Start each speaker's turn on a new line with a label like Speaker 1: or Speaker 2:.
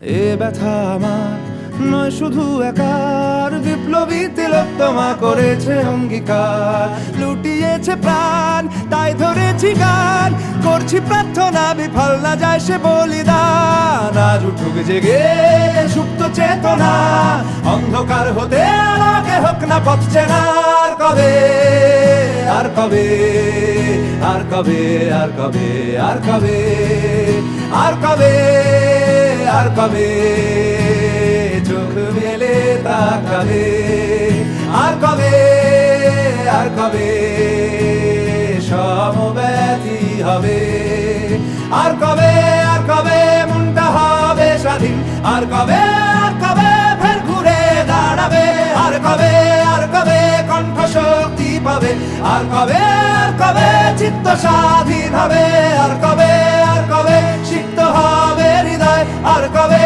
Speaker 1: এ ব্যথা আমার নয় শুধু একার, বিপ্লবী তিলোত্তমা করেছে অঙ্গীকার, লুটিয়েছে প্রাণ তাই ধরেছি গান, করছি প্রার্থনা বিফল না যায় সে বলিদান। আজ উঠুক জেগে সুপ্ত চেতনা, অন্ধকার হতে আলোকে হোক না পথ চেনা। আর কবে, আর কবে, আর কবে, আর কবে, আর কবে, আর কবে, আর কবে চোখ মেলে তাকাবে। আর কবে, আর কবে সমব্যথী হবে। আর কবে, আর কবে মনটা হবে স্বাধীন। আর কবে, আর কবে ফের ঘুরে দাঁড়াবে। আর কবে, আর কবে কণ্ঠ শক্তি পাবে। আর কবে, আর কবে চিত্ত স্বাধীন হবে। আর কবে, আর কবে সিক্ত হবে হৃদয়। আর কবে